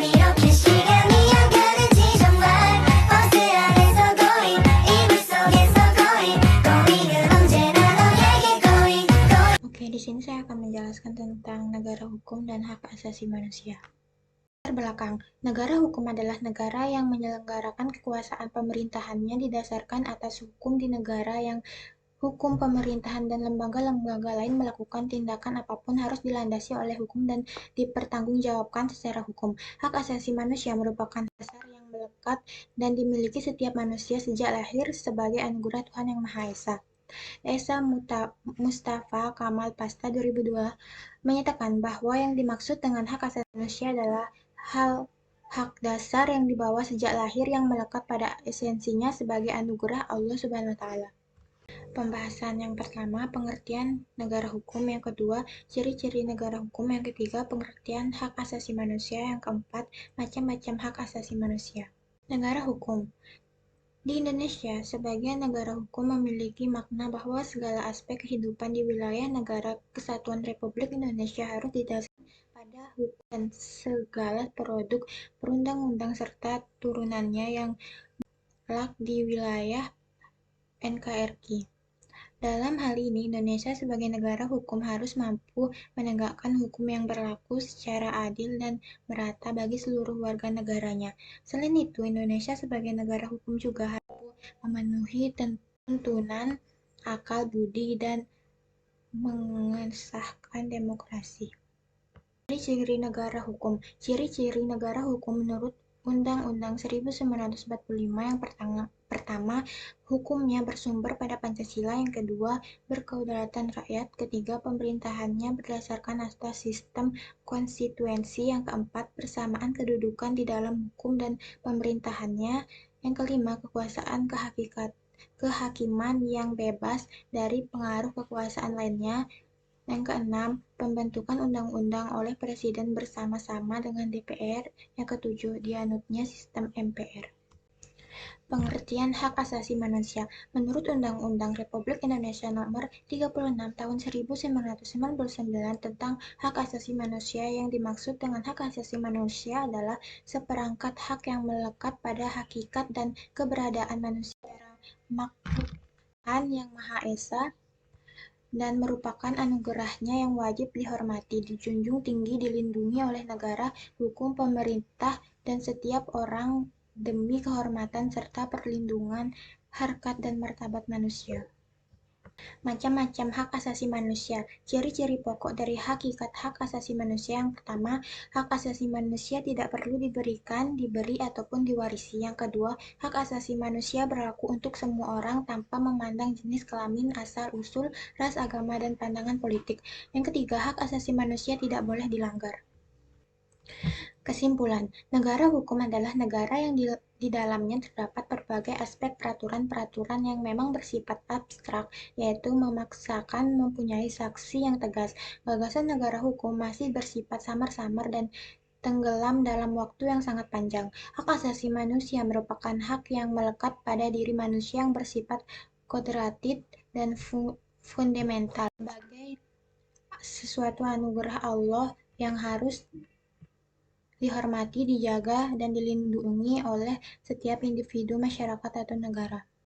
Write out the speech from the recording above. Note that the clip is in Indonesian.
이렇게 시간이 안 가는지 정말 버스 안에서 going 이불 속에서 going은 언제나 너에게 going. Oke, di sini saya akan menjelaskan tentang negara hukum dan hak asasi manusia. Terbelakang, negara hukum adalah negara yang menyelenggarakan kekuasaan pemerintahannya didasarkan atas hukum di negara yang hukum pemerintahan dan lembaga-lembaga lain melakukan tindakan apapun harus dilandasi oleh hukum dan dipertanggungjawabkan secara hukum. Hak asasi manusia merupakan dasar yang melekat dan dimiliki setiap manusia sejak lahir sebagai anugerah Tuhan Yang Maha Esa. Esa Mustafa Kamal Pasta 2002 menyatakan bahwa yang dimaksud dengan hak asasi manusia adalah hak dasar yang dibawa sejak lahir yang melekat pada esensinya sebagai anugerah Allah Subhanahu wa Ta'ala. Pembahasan yang pertama, pengertian negara hukum. Yang kedua, ciri-ciri negara hukum. Yang ketiga, pengertian hak asasi manusia. Yang keempat, macam-macam hak asasi manusia. Negara hukum. Di Indonesia, sebagian negara hukum memiliki makna bahwa segala aspek kehidupan di wilayah negara Kesatuan Republik Indonesia harus didasarkan pada hukum dan segala produk perundang-undang serta turunannya yang berlaku di wilayah NKRI. Dalam hal ini, Indonesia sebagai negara hukum harus mampu menegakkan hukum yang berlaku secara adil dan merata bagi seluruh warga negaranya. Selain itu, Indonesia sebagai negara hukum juga harus memenuhi tuntunan akal budi dan mengesahkan demokrasi. Ciri-ciri negara hukum. Ciri-ciri negara hukum menurut Undang-Undang 1945 yang pertama, hukumnya bersumber pada Pancasila. Yang kedua, berkedaulatan rakyat. Ketiga, pemerintahannya berdasarkan atas sistem konstituensi. Yang keempat, persamaan kedudukan di dalam hukum dan pemerintahannya. Yang kelima, kekuasaan kehakiman yang bebas dari pengaruh kekuasaan lainnya. Yang keenam, pembentukan undang-undang oleh Presiden bersama-sama dengan DPR. Yang ketujuh, dianutnya sistem MPR. Pengertian hak asasi manusia. Menurut Undang-Undang Republik Indonesia Nomor 36 Tahun 1999 tentang hak asasi manusia, yang dimaksud dengan hak asasi manusia adalah seperangkat hak yang melekat pada hakikat dan keberadaan manusia secara makhluk Tuhan Yang Maha Esa dan merupakan anugerahnya yang wajib dihormati, dijunjung tinggi, dilindungi oleh negara, hukum, pemerintah, dan setiap orang demi kehormatan serta perlindungan harkat dan martabat manusia. Macam-macam hak asasi manusia. Ciri-ciri pokok dari hakikat hak asasi manusia. Yang pertama, hak asasi manusia tidak perlu diberikan, diberi, ataupun diwarisi. Yang kedua, hak asasi manusia berlaku untuk semua orang tanpa memandang jenis kelamin, asal usul, ras, agama, dan pandangan politik. Yang ketiga, hak asasi manusia tidak boleh dilanggar. Kesimpulan, negara hukum adalah negara yang di dalamnya terdapat berbagai aspek peraturan-peraturan yang memang bersifat abstrak, yaitu memaksakan mempunyai saksi yang tegas. Gagasan negara hukum masih bersifat samar-samar dan tenggelam dalam waktu yang sangat panjang. Hak asasi manusia merupakan hak yang melekat pada diri manusia yang bersifat kodratif dan fundamental, sebagai sesuatu anugerah Allah yang harus dihormati, dijaga, dan dilindungi oleh setiap individu, masyarakat, atau negara.